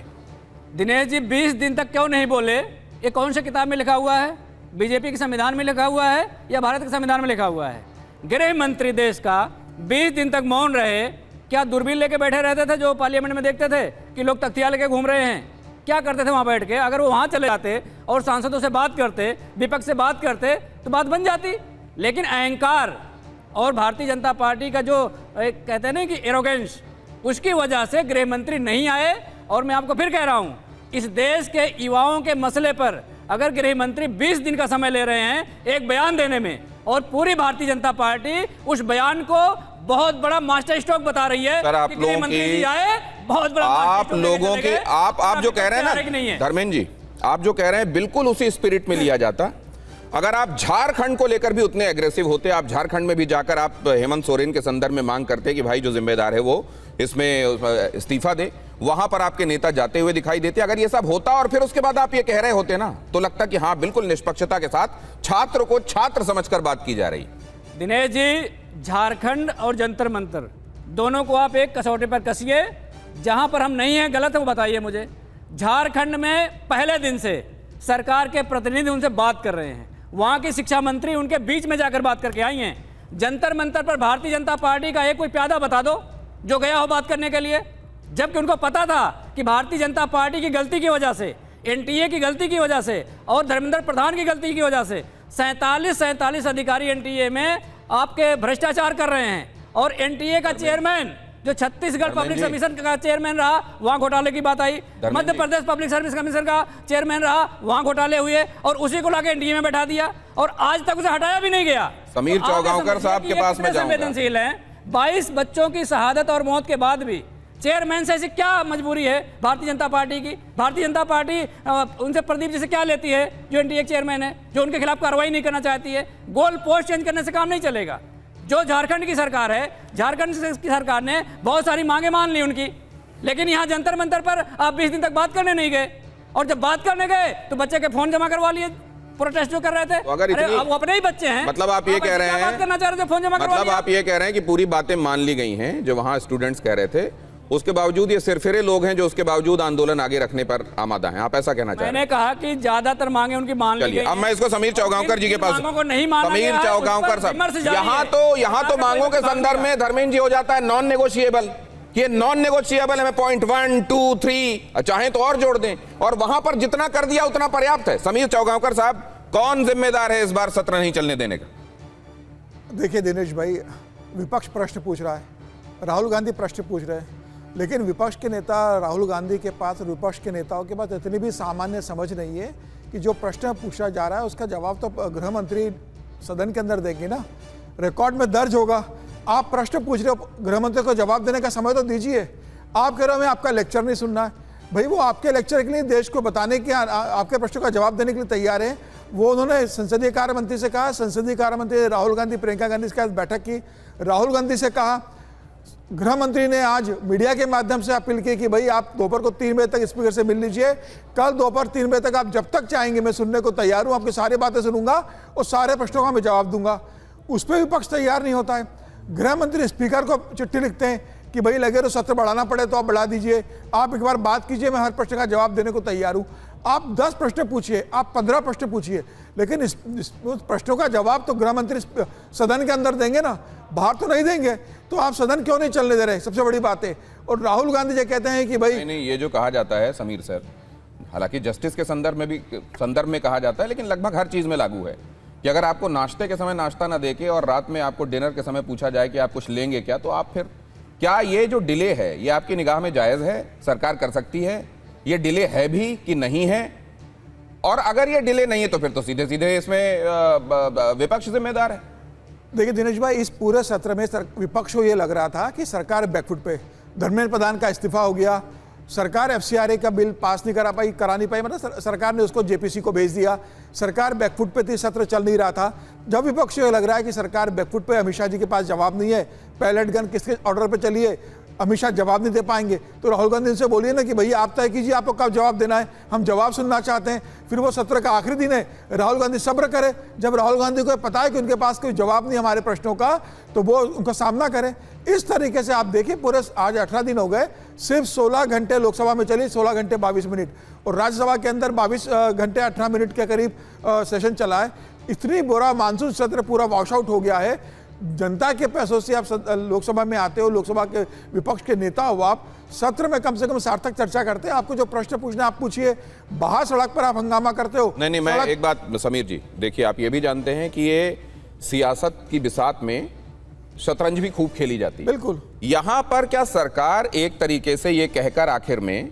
दिनेश जी 20 दिन तक क्यों नहीं बोले? ये कौन सी किताब में लिखा हुआ है? बीजेपी के संविधान में लिखा हुआ है या भारत के संविधान में लिखा हुआ है? गृह मंत्री देश का 20 दिन तक मौन रहे। क्या दूरबीन लेके बैठे रहते थे जो पार्लियामेंट में देखते थे कि लोग तख्तियां लेके घूम रहे हैं? क्या करते थे वहां बैठ के? अगर वो वहां चले जाते और सांसदों से बात करते, विपक्ष से बात करते, तो बात बन जाती। लेकिन अहंकार और भारतीय जनता पार्टी का जो कहते हैं ना कि एरोगेंस, उसकी वजह से गृह मंत्री नहीं आए। और मैं आपको फिर कह रहा हूं, इस देश के युवाओं के मसले पर अगर गृह मंत्री 20 दिन का समय ले रहे हैं एक बयान देने में, और पूरी भारतीय जनता पार्टी उस बयान को बहुत बड़ा मास्टर स्ट्रोक बता रही है सर, आप कि गृह लोगों मंत्री की जी आए, बहुत बड़ा आप लोगों के आप जो कह रहे हैं ना धर्मेंद्र जी, आप जो कह रहे हैं बिल्कुल उसी स्पिरिट में लिया जाता। अगर आप झारखंड को लेकर भी उतने एग्रेसिव होते, आप झारखंड में भी जाकर आप हेमंत सोरेन के संदर्भ में मांग करते कि भाई जो जिम्मेदार है वो इसमें इस्तीफा दे, वहां पर आपके नेता जाते हुए दिखाई देते। अगर ये सब होता और फिर उसके बाद आप ये कह रहे होते ना, तो लगता कि हाँ बिल्कुल निष्पक्षता के साथ छात्र को छात्र समझकर बात की जा रही। दिनेश जी, झारखंड और जंतर मंतर दोनों को आप एक कसौटी पर कसिए। जहां पर हम नहीं हैं, गलत है, वो बताइए मुझे। झारखंड में पहले दिन से सरकार के प्रतिनिधि उनसे बात कर रहे हैं, वहां की शिक्षा मंत्री उनके बीच में जाकर बात करके आई हैं। जंतर मंतर पर भारतीय जनता पार्टी का एक कोई प्यादा बता दो जो गया हो बात करने के लिए, जबकि उनको पता था कि भारतीय जनता पार्टी की गलती की वजह से, एनटीए की गलती की वजह से और धर्मेंद्र प्रधान की गलती की वजह से 47 अधिकारी एनटीए में आपके भ्रष्टाचार कर रहे हैं। और एनटीए का चेयरमैन जो छत्तीसगढ़ पब्लिक सर्विस का चेयरमैन रहा, वहां घोटाले की बात आई। Madhya Pradesh public service commission का चेयरमैन रहा, वहां घोटाले हुए, और उसी को लाके एनडीए में बैठा दिया, और आज तक उसे हटाया भी नहीं गया। समीर चौगांवकर साहब के पास में जाऊंगा। संवेदनशील है। 22 बच्चों की शहादत और मौत के बाद भी चेयरमैन से ऐसी क्या मजबूरी है भारतीय जनता पार्टी की? भारतीय जनता पार्टी उनसे प्रदीप जी से क्या लेती है जो एनडीए चेयरमैन है, जो उनके खिलाफ कार्रवाई नहीं करना चाहती है? गोल पोस्ट चेंज करने से काम नहीं चलेगा। जो झारखंड की सरकार है, झारखंड की सरकार ने बहुत सारी मांगे मान ली उनकी, लेकिन यहाँ जंतर मंतर पर आप 20 दिन तक बात करने नहीं गए, और जब बात करने गए तो बच्चे के फोन जमा करवा लिए, प्रोटेस्ट जो कर रहे थे। तो अगर इतनी, वो अपने ही बच्चे हैं, मतलब आप ये कह रहे हैं, बात करना चाह रहे थे, फोन जमा करवा मतलब आप ये कह रहे हैं कि पूरी बातें मान ली गई हैं जो वहां स्टूडेंट्स कह रहे थे, उसके बावजूद ये सिरफिरे लोग हैं जो उसके बावजूद आंदोलन आगे रखने पर आमादा हैं, आप ऐसा कहना चाह रहे हैं? मैंने कहा कि ज्यादातर मांगे उनकी मान ली गई। अब मैं इसको समीर चौगांवकर जी के पास, समीर चौगांवकर साहब, यहाँ तो मांगों के संदर्भ में धर्मेंद्र जी हो जाता है नॉन नेगोशिएबल, ये नॉन नेगोशिएबल है, पॉइंट 1, 2, 3 चाहे तो और जोड़ दें, और वहां पर जितना कर दिया उतना पर्याप्त है। समीर चौगांवकर साहब, कौन जिम्मेदार है इस बार सत्र नहीं चलने देने का? देखिए दिनेश भाई, विपक्ष प्रश्न पूछ रहा है, राहुल गांधी प्रश्न पूछ रहे हैं, लेकिन विपक्ष के नेता राहुल गांधी के पास और विपक्ष के नेताओं के पास इतनी भी सामान्य समझ नहीं है कि जो प्रश्न पूछा जा रहा है उसका जवाब तो गृह मंत्री सदन के अंदर देंगे ना, रिकॉर्ड में दर्ज होगा। आप प्रश्न पूछ रहे हो, गृह मंत्री को जवाब देने का समय तो दीजिए। आप कह रहे हो मैं आपका लेक्चर नहीं सुनना है, भाई वो आपके लेक्चर के लिए देश को बताने के, आपके प्रश्नों का जवाब देने के लिए तैयार है। वो उन्होंने संसदीय कार्य मंत्री से कहा, संसदीय कार्य मंत्री राहुल गांधी प्रियंका गांधी के साथ बैठक की, राहुल गांधी से कहा, गृह मंत्री ने आज मीडिया के माध्यम से अपील की कि भाई आप दोपहर को 3 बजे तक स्पीकर से मिल लीजिए, कल दोपहर 3 बजे तक आप जब तक चाहेंगे मैं सुनने को तैयार हूं, आपकी सारी बातें सुनूंगा और सारे प्रश्नों का मैं जवाब दूंगा। उस पर विपक्ष तैयार नहीं होता है। गृह मंत्री स्पीकर को चिट्ठी लिखते हैं कि भाई लगे तो सत्र बढ़ाना पड़े तो आप बढ़ा दीजिए, आप एक बार बात कीजिए, मैं हर प्रश्न का जवाब देने को तैयार हूं। आप 10 प्रश्न पूछिए, आप 15 प्रश्न पूछिए, लेकिन इस प्रश्नों का जवाब तो गृह मंत्री सदन के अंदर देंगे ना, बाहर तो नहीं देंगे। तो आप सदन क्यों नहीं चलने दे रहे, सबसे बड़ी बात है। और राहुल गांधी जी कहते हैं कि भाई नहीं, ये जो कहा जाता है समीर सर, हालांकि जस्टिस के संदर्भ में कहा जाता है, लेकिन लगभग हर चीज में लागू है कि अगर आपको नाश्ते के समय नाश्ता ना देके और रात में आपको डिनर के समय पूछा जाए कि आप कुछ लेंगे क्या, तो आप फिर क्या ये जो डिले है ये आपकी निगाह में जायज है? सरकार कर सकती है? ये डिले है भी कि नहीं है? और अगर ये डिले नहीं है तो फिर तो सीधे सीधे इसमें विपक्ष जिम्मेदार है। देखिए दिनेश भाई, इस पूरे सत्र में विपक्ष को ये लग रहा था कि सरकार बैकफुट पे, धर्मेंद्र प्रधान का इस्तीफा हो गया, सरकार एफसीआरए का बिल पास नहीं करा नहीं पाई, मतलब सरकार ने उसको जेपीसी को भेज दिया, सरकार बैकफुट पे थी, सत्र चल नहीं रहा था। जब विपक्ष को लग रहा है कि सरकार बैकफुट पे, अमित शाह जी के पास जवाब नहीं है, पैलेट गन किसके ऑर्डर पे चली है, अमित शाह जवाब नहीं दे पाएंगे, तो राहुल गांधी से बोलिए ना कि भैया आप तय कीजिए आपको कब जवाब देना है, हम जवाब सुनना चाहते हैं। फिर वो सत्र का आखिरी दिन है, राहुल गांधी सब्र करे, जब राहुल गांधी को पता है कि उनके पास कोई जवाब नहीं हमारे प्रश्नों का, तो वो उनका सामना करें। इस तरीके से आप देखिए पूरे आज 18 दिन हो गए, सिर्फ 16 घंटे लोकसभा में चली, 16 घंटे 22 मिनट, और राज्यसभा के अंदर 22 घंटे 18 मिनट के करीब सेशन चला है। इतनी बुरा मानसून सत्र पूरा वॉश आउट हो गया है। जनता के पैसों से आप लोकसभा में आते हो, लोकसभा के विपक्ष के नेता हो, आप सत्र में कम से कम सार्थक चर्चा करते हैं। आपको जो प्रश्न पूछना है आप पूछिए, बाहर सड़क पर आप हंगामा करते हो। नहीं, मैं एक बात समीर जी, देखिए आप ये भी जानते हैं कि ये सियासत की बिसात में शतरंज भी खूब खेली जाती है। बिल्कुल। यहां पर क्या सरकार एक तरीके से ये कहकर आखिर में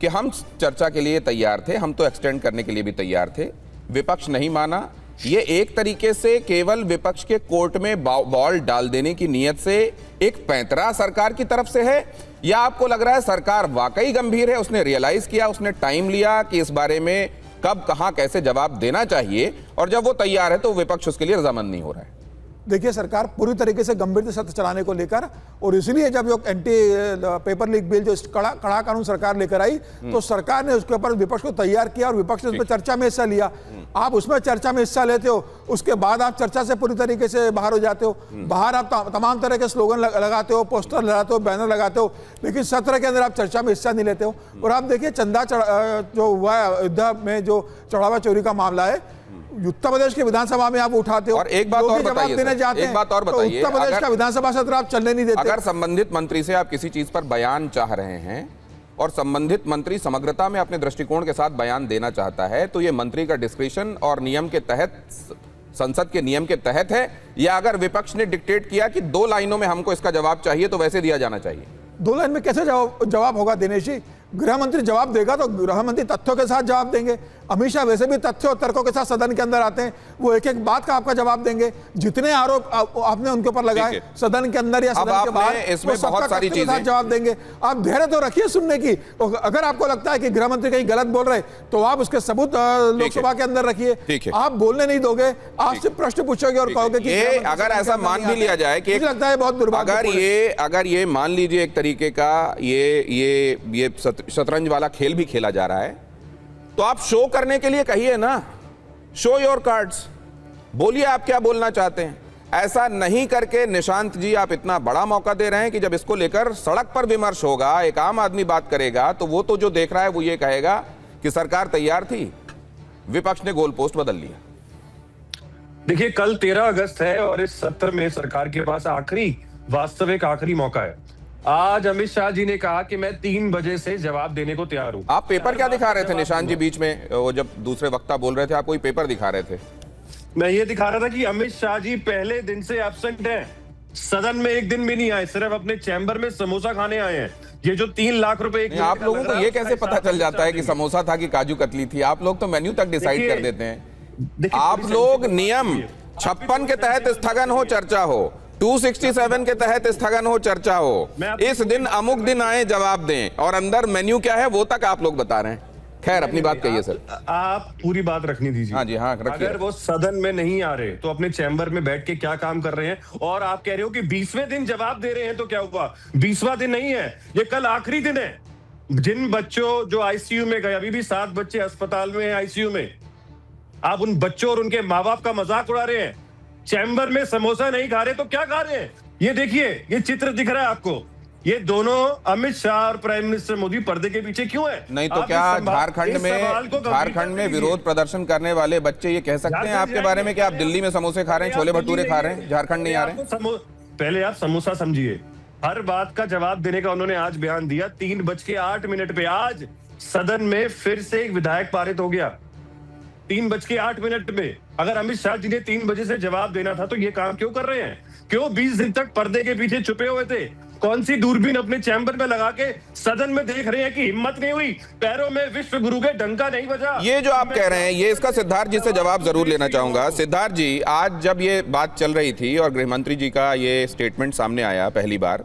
कि हम चर्चा के लिए तैयार थे, हम तो एक्सटेंड करने के लिए भी तैयार थे, विपक्ष नहीं माना, ये एक तरीके से केवल विपक्ष के कोर्ट में बॉल डाल देने की नीयत से एक पैंतरा सरकार की तरफ से है, या आपको लग रहा है सरकार वाकई गंभीर है, उसने रियलाइज किया, उसने टाइम लिया कि इस बारे में कब कहां कैसे जवाब देना चाहिए, और जब वो तैयार है तो विपक्ष उसके लिए रजामंद नहीं हो रहा है? देखिए सरकार पूरी तरीके से गंभीर से सत्र चलाने को लेकर, और इसलिए जब जो एंटी पेपर लीक बिल जो कड़ा कानून सरकार लेकर आई, तो सरकार ने उसके ऊपर विपक्ष को तैयार किया और विपक्ष ने उस पर चर्चा में हिस्सा लिया। आप उसमें चर्चा में हिस्सा लेते हो, उसके बाद आप चर्चा से पूरी तरीके से बाहर हो जाते हो, बाहर आप तमाम तरह के स्लोगन लगाते हो, पोस्टर लगाते हो, बैनर लगाते हो, लेकिन सत्र के अंदर आप चर्चा में हिस्सा नहीं लेते हो। और आप देखिए चंदा जो हुआ है अयोध्या में, जो चढ़ावा चोरी का मामला है, उत्तर प्रदेश के विधानसभा में आप उठाते हो, और एक बात और बताइए सर, एक बात और बताइए, उत्तर प्रदेश का विधानसभा सत्र आप चलने नहीं देते। अगर संबंधित मंत्री से आप किसी चीज पर बयान चाह रहे हैं और संबंधित मंत्री समग्रता में अपने दृष्टिकोण के साथ बयान देना चाहता है, तो यह मंत्री का डिस्क्रिप्शन और नियम के तहत, संसद के नियम के तहत है, या अगर विपक्ष ने डिक्टेट किया कि 2 लाइनों में हमको इसका जवाब चाहिए तो वैसे दिया जाना चाहिए? 2 लाइन में कैसे जवाब होगा दिनेश जी? गृह मंत्री जवाब देगा तो गृह मंत्री तथ्यों के साथ जवाब देंगे। अमित शाह वैसे भी तथ्यों और तर्कों के साथ सदन के अंदर आते हैं, वो एक एक बात का आपका जवाब देंगे। जितने आरोप आपने उनके ऊपर लगाए सदन के अंदर या सदन के बाहर, इसमें बहुत सारी चीजें जवाब देंगे। आप धैर्य तो रखिए सुनने की। अगर आपको लगता है कि गृह मंत्री कहीं गलत बोल रहे तो आप उसके सबूत लोकसभा के अंदर रखिए। आप बोलने नहीं दोगे, आप सिर्फ प्रश्न पूछोगे और कहोगे कि अगर ऐसा मान भी लिया जाए कि लगता है बहुत दुर्भाग्य, अगर ये मान लीजिए एक तरीके का ये शतरंज वाला खेल भी खेला जा रहा है, तो आप शो करने के लिए कहिए ना, शो योर कार्ड्स, बोलिए आप क्या बोलना चाहते हैं। ऐसा नहीं करके निशांत जी आप इतना बड़ा मौका दे रहे हैं कि जब इसको लेकर सड़क पर विमर्श होगा, एक आम आदमी बात करेगा, तो वो तो जो देख रहा है वो ये कहेगा कि सरकार तैयार थी, विपक्ष ने गोल पोस्ट बदल लिया। देखिए कल 13 अगस्त है और इस सत्र में सरकार के पास वास्तविक आखिरी मौका है। आज अमित शाह जी ने कहा कि मैं 3 बजे से जवाब देने को तैयार हूं। आप पेपर क्या दिखा रहे थे निशांत जी? बीच में वो जब दूसरे वक्ता बोल रहे थे आप कोई पेपर दिखा रहे थे। मैं ये दिखा रहा था कि अमित शाह जी पहले दिन से एब्सेंट हैं, सदन में एक दिन भी नहीं आए, सिर्फ अपने चैम्बर में समोसा खाने आए हैं। ये जो 3 लाख रुपए आप लोगों को ये कैसे पता चल जाता है कि समोसा था कि काजू कतली थी? आप लोग तो मेन्यू तक डिसाइड कर देते हैं। आप लोग नियम 56 के तहत स्थगन हो चर्चा हो, 267 के तहत स्थगन हो चर्चा हो, इस दिन अमुक दिन आए जवाब दें, और अंदर मेन्यू क्या है वो तक आप लोग बता रहे हैं। खैर अपनी बात कहिए सर। आप पूरी बात रखनी दीजिए। हाँ जी हाँ रखिए। अगर वो सदन में नहीं आ रहे तो अपने चैम्बर में बैठ के क्या काम कर रहे हैं? और आप कह रहे हो कि 20वें दिन जवाब दे रहे हैं, तो क्या हुआ? 20वां दिन नहीं है, ये कल आखिरी दिन है। जिन बच्चों जो आईसीयू में गए, अभी भी 7 बच्चे अस्पताल में हैं आईसीयू में, आप उन बच्चों और उनके माँ बाप का मजाक उड़ा रहे हैं। चैम्बर में समोसा नहीं खा रहे तो क्या खा रहे हैं? ये देखिए, ये चित्र दिख रहा है आपको। ये दोनों अमित शाह और प्राइम मिनिस्टर मोदी पर्दे के पीछे क्यों है? नहीं तो क्या झारखंड में विरोध प्रदर्शन करने वाले बच्चे ये कह सकते हैं आपके बारे में कि आप दिल्ली में समोसे खा रहे हैं, छोले भटूरे खा रहे हैं, झारखंड नहीं आ रहे हैं? पहले आप समोसा समझिए। हर बात का जवाब देने का उन्होंने आज बयान दिया। 3:08 पे आज सदन में फिर से एक विधायक पारित हो गया, 3:08 पे। अगर अमित शाह जी ने 3 बजे से जवाब देना था तो ये काम क्यों कर रहे हैं? क्यों 20 दिन तक पर्दे के पीछे छुपे हुए थे? कौन सी दूरबीन अपने चैम्बर में लगा के सदन में देख रहे हैं कि हिम्मत नहीं हुई, पैरों में विश्व गुरु के डंका नहीं बजा? ये जो आप कह रहे हैं, ये इसका सिद्धार्थ जी से जवाब जरूर लेना चाहूंगा। सिद्धार्थ जी, आज जब ये बात चल रही थी और गृह मंत्री जी का ये स्टेटमेंट सामने आया पहली बार,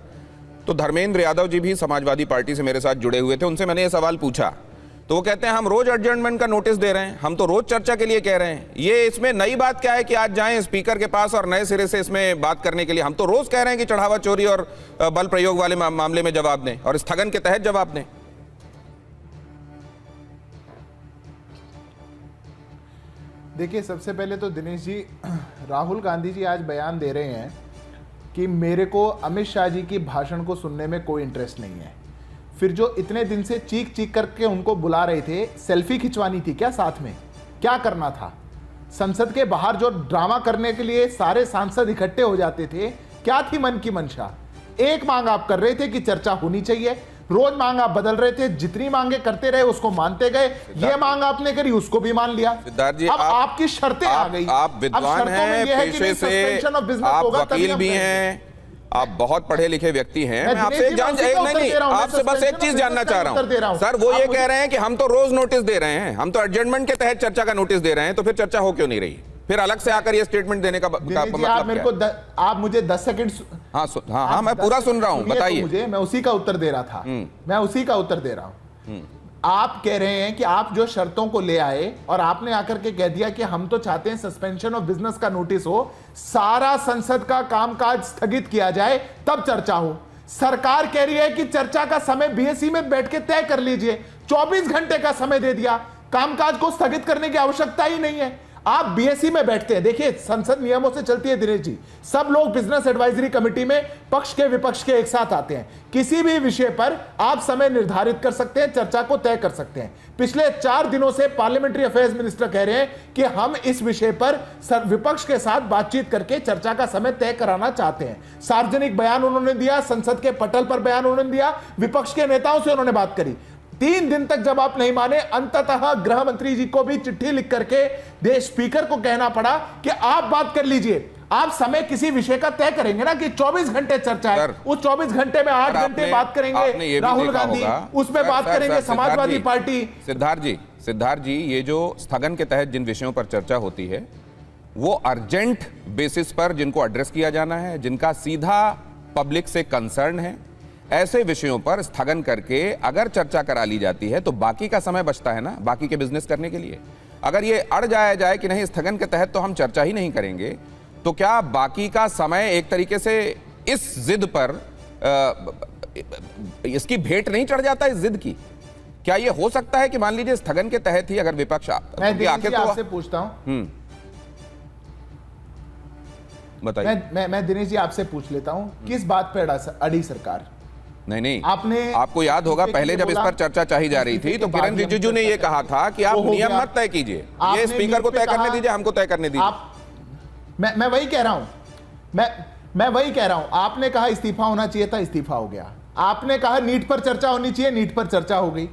तो धर्मेंद्र यादव जी भी समाजवादी पार्टी से मेरे साथ जुड़े हुए थे, उनसे मैंने ये सवाल पूछा तो वो कहते हैं हम रोज एडजर्नमेंट का नोटिस दे रहे हैं, हम तो रोज चर्चा के लिए कह रहे हैं। ये इसमें नई बात क्या है कि आज जाएं स्पीकर के पास और नए सिरे से इसमें बात करने के लिए? हम तो रोज कह रहे हैं कि चढ़ावा चोरी और बल प्रयोग वाले मामले में जवाब दें और स्थगन के तहत जवाब दें। देखिए, सबसे पहले तो दिनेश जी, राहुल गांधी जी आज बयान दे रहे हैं कि मेरे को अमित शाह जी की भाषण को सुनने में कोई इंटरेस्ट नहीं है। फिर जो इतने दिन से चीख चीख करके उनको बुला रहे थे, सेल्फी खिंचवानी थी क्या? साथ में क्या करना था? संसद के बाहर जो ड्रामा करने के लिए सारे सांसद इकट्ठे हो जाते थे, क्या थी मन की मंशा? एक मांग आप कर रहे थे कि चर्चा होनी चाहिए, रोज मांग आप बदल रहे थे, जितनी मांगे करते रहे उसको मानते गए। ये मांग आपने करी, उसको भी मान लिया। सिद्धार्थ जी, अब आपकी शर्तें आ गई। आप विद्वान हैं पेशे से, आप वकील भी हैं, आप बहुत पढ़े लिखे व्यक्ति हैं। मैं आपसे आपसे बस एक चीज जानना चाह रहा हूं सर। वो ये कह रहे हैं कि हम तो रोज नोटिस दे रहे हैं, हम तो एडजर्नमेंट के तहत चर्चा का नोटिस दे रहे हैं, तो फिर चर्चा हो क्यों नहीं रही? फिर अलग से आकर ये स्टेटमेंट देने का मतलब आप मेरे को आप मुझे 10 सेकंड। हाँ, मैं पूरा सुन रहा हूं, बताइए। मुझे, मैं उसी का उत्तर दे रहा था, मैं उसी का उत्तर दे रहा हूं। आप कह रहे हैं कि आप जो शर्तों को ले आए और आपने आकर के कह दिया कि हम तो चाहते हैं सस्पेंशन ऑफ बिजनेस का नोटिस हो, सारा संसद का कामकाज स्थगित किया जाए, तब चर्चा हो। सरकार कह रही है कि चर्चा का समय बीएससी में बैठ के तय कर लीजिए। 24 घंटे का समय दे दिया, कामकाज को स्थगित करने की आवश्यकता ही नहीं है। आप बीएससी में बैठते हैं। देखिए, संसद नियमों से चलती है दिनेश जी। सब लोग बिजनेस एडवाइजरी कमेटी में पक्ष के विपक्ष के एक साथ आते हैं। किसी भी विषय पर आप समय निर्धारित कर सकते हैं, चर्चा को तय कर सकते हैं। पिछले 4 दिनों से पार्लियामेंट्री अफेयर्स मिनिस्टर कह रहे हैं कि हम इस विषय पर विपक्ष के साथ बातचीत करके चर्चा का समय तय कराना चाहते हैं। सार्वजनिक बयान उन्होंने दिया, संसद के पटल पर बयान उन्होंने दिया, विपक्ष के नेताओं से उन्होंने बात करी। 3 दिन तक जब आप नहीं माने, अंततः गृह मंत्री जी को भी चिट्ठी लिख करके देश स्पीकर को कहना पड़ा कि आप बात कर लीजिए। आप समय किसी विषय का तय करेंगे ना कि 24 घंटे चर्चा है, उस 24 घंटे में 8 घंटे बात करेंगे राहुल गांधी, उसमें बात करेंगे समाजवादी पार्टी। सिद्धार्थ जी, ये जो स्थगन के तहत जिन विषयों पर चर्चा होती है, वो अर्जेंट बेसिस पर जिनको एड्रेस किया जाना है, जिनका सीधा पब्लिक से कंसर्न है, ऐसे विषयों पर स्थगन करके अगर चर्चा करा ली जाती है तो बाकी का समय बचता है ना, बाकी के बिजनेस करने के लिए। अगर ये अड़ जाया जाए कि नहीं, स्थगन के तहत तो हम चर्चा ही नहीं करेंगे, तो क्या बाकी का समय एक तरीके से इस जिद पर इसकी भेंट नहीं चढ़ जाता? इस जिद की क्या ये हो सकता है कि मान लीजिए स्थगन के तहत ही अगर विपक्ष आपसे पूछता हूं, बताइए। मैं दिनेश जी आपसे पूछ लेता हूं, किस बात पर अड़ी सरकार? नहीं, आपको याद होगा पहले जब इस पर चर्चा चाही जा रही थी तो किरण रिजिजू ने यह कहा था कि आप नियम मत तय कीजिए, ये स्पीकर को तय करने दीजिए, हमको तय करने दीजिए। मैं वही कह रहा हूं, मैं वही कह रहा हूं। आपने कहा इस्तीफा होना चाहिए था, इस्तीफा हो गया। आपने कहा नीट पर चर्चा होनी चाहिए, नीट पर चर्चा हो गई।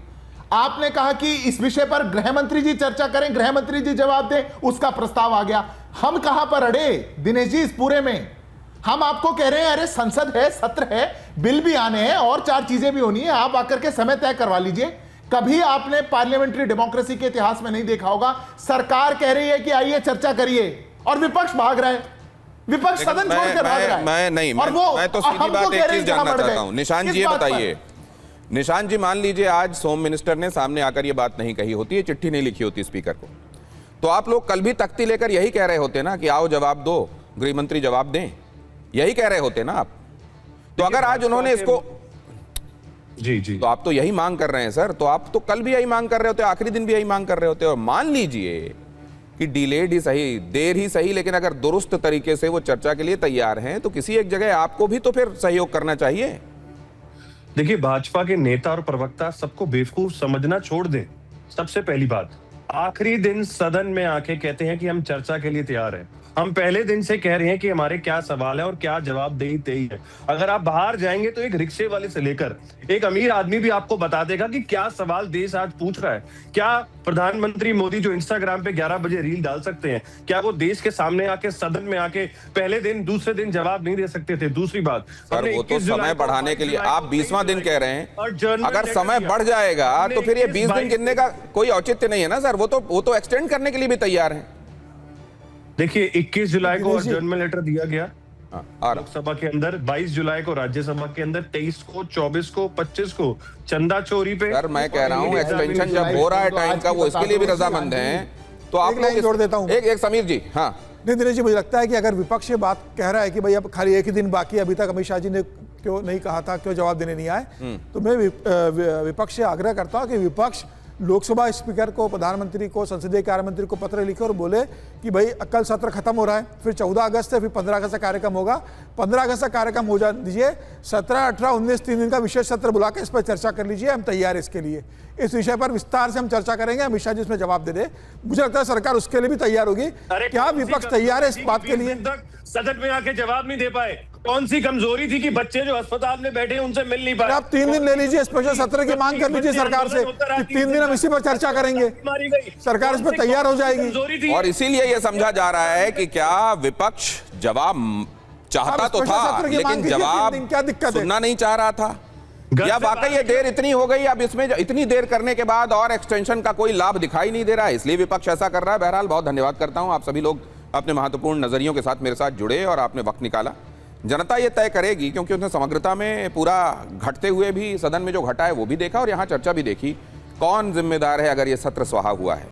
आपने कहा कि इस विषय पर गृह मंत्री जी चर्चा करें, गृह मंत्री जी जवाब दें, उसका प्रस्ताव आ गया। हम कहां पर अड़े दिनेश जी इस पूरे में? हम आपको कह रहे हैं अरे संसद है, सत्र है, बिल भी आने हैं और 4 चीजें भी होनी है, आप आकर के समय तय करवा लीजिए। कभी आपने पार्लियामेंट्री डेमोक्रेसी के इतिहास में नहीं देखा होगा, सरकार कह रही है कि आइए चर्चा करिए और विपक्ष भाग रहा है, विपक्ष सदन छोड़कर भाग रहा है। मैं तो सीधी बात एक चीज जानना चाहता हूं। निशांत जी, ये बताइए, निशांत जी, मान लीजिए आज होम मिनिस्टर ने सामने आकर ये बात नहीं कही होती, चिट्ठी नहीं लिखी होती स्पीकर को, तो आप लोग कल भी तख्ती लेकर यही कह रहे होते ना कि आओ जवाब दो, गृह मंत्री जवाब दें, यही कह रहे होते ना आप? तो अगर आज उन्होंने इसको जी तो आप तो यही मांग कर रहे हैं सर, तो आप तो कल भी यही मांग कर रहे होते, आखिरी दिन भी यही मांग कर रहे होते। और मान लीजिए कि डिलेड ही सही, देर ही सही, लेकिन अगर दुरुस्त तरीके से वो चर्चा के लिए तैयार हैं तो किसी एक जगह आपको भी तो फिर सहयोग करना चाहिए। देखिए, भाजपा के नेता और प्रवक्ता सबको बेवकूफ समझना छोड़ दें। सबसे पहली बात, आखिरी दिन सदन में आके कहते हैं कि हम चर्चा के लिए तैयार हैं। हम पहले दिन से कह रहे हैं कि हमारे क्या सवाल है और क्या जवाबदेही तय है। अगर आप बाहर जाएंगे तो एक रिक्शे वाले से लेकर एक अमीर आदमी भी आपको बता देगा कि क्या सवाल देश आज पूछ रहा है। क्या प्रधानमंत्री मोदी जो इंस्टाग्राम पे 11 बजे रील डाल सकते हैं, क्या वो देश के सामने आके सदन में आके पहले दिन दूसरे दिन जवाब नहीं दे सकते थे? दूसरी बात, सर वो तो समय बढ़ाने के लिए आप 20वां दिन कह रहे और हैं, जर्नल अगर लेटर समय दिया। बढ़ जाएगा हमने तो फिर ये 20 दिन 21 गिनने का कोई औचित्य नहीं है ना सर। वो तो एक्सटेंड करने के लिए भी तैयार हैं। देखिए 21 जुलाई को और जर्नल लेटर दिया गया और लोकसभा के अंदर, 22 जुलाई को राज्यसभा के अंदर, 23 को, 24 को, 25 को चंदा चोरी पे। सर मैं कह रहा हूं एक्सटेंशन जब हो रहा है टाइम का, वो इसके लिए भी रजामंद हैं। तो आप एक लाइन जोड़ देता हूं। एक समीर जी। हाँ नहीं दिनेश जी, मुझे लगता है कि अगर विपक्ष ये बात कह रहा है कि भाई अब खाली एक ही दिन बाकी, अभी तक अमित शाह जी ने क्यों नहीं कहा था, क्यों जवाब देने नहीं आए, तो मैं विपक्ष से आग्रह करता हूं कि विपक्ष लोकसभा स्पीकर को, प्रधानमंत्री को, संसदीय कार्य मंत्री को पत्र लिखे और बोले कि भाई कल सत्र खत्म हो रहा है, फिर 14 अगस्त है, फिर 15 अगस्त का कार्यक्रम होगा, 15 अगस्त का कार्यक्रम हो जा दीजिए, 17, 18, 19 3 दिन का विशेष सत्र बुला के इस पर चर्चा कर लीजिए। हम तैयार हैं इसके लिए, इस विषय पर विस्तार से हम चर्चा करेंगे, अमित शाह जी इसमें जवाब दे दे। मुझे लगता है सरकार उसके लिए भी तैयार होगी। क्या विपक्ष तैयार है इस बात के लिए? सदन में आके जवाब नहीं दे पाए। कौन सी कमजोरी थी कि बच्चे जो अस्पताल में बैठे उनसे मिल नहीं पाए? आप 3 दिन ले लीजिए, स्पेशल सत्र की मांग कर लीजिए सरकार से कि 3 दिन हम इसी पर चर्चा करेंगे, सरकार इस पर तैयार हो जाएगी। और इसीलिए यह समझा जा रहा है कि क्या विपक्ष जवाब चाहता तो था, लेकिन जवाब क्या दिक्कत है? सुनना नहीं चाह रहा था, या वाकई ये देर इतनी हो गई, अब इसमें इतनी देर करने के बाद और एक्सटेंशन का कोई लाभ दिखाई नहीं दे रहा है, इसलिए विपक्ष ऐसा कर रहा है। बहरहाल बहुत धन्यवाद करता हूं, आप सभी लोग अपने महत्वपूर्ण नजरियों के साथ मेरे साथ जुड़े और आपने वक्त निकाला। जनता ये तय करेगी, क्योंकि उसने समग्रता में पूरा घटते हुए भी सदन में जो घटा है वो भी देखा और यहाँ चर्चा भी देखी, कौन जिम्मेदार है अगर ये सत्र स्वाहा हुआ है।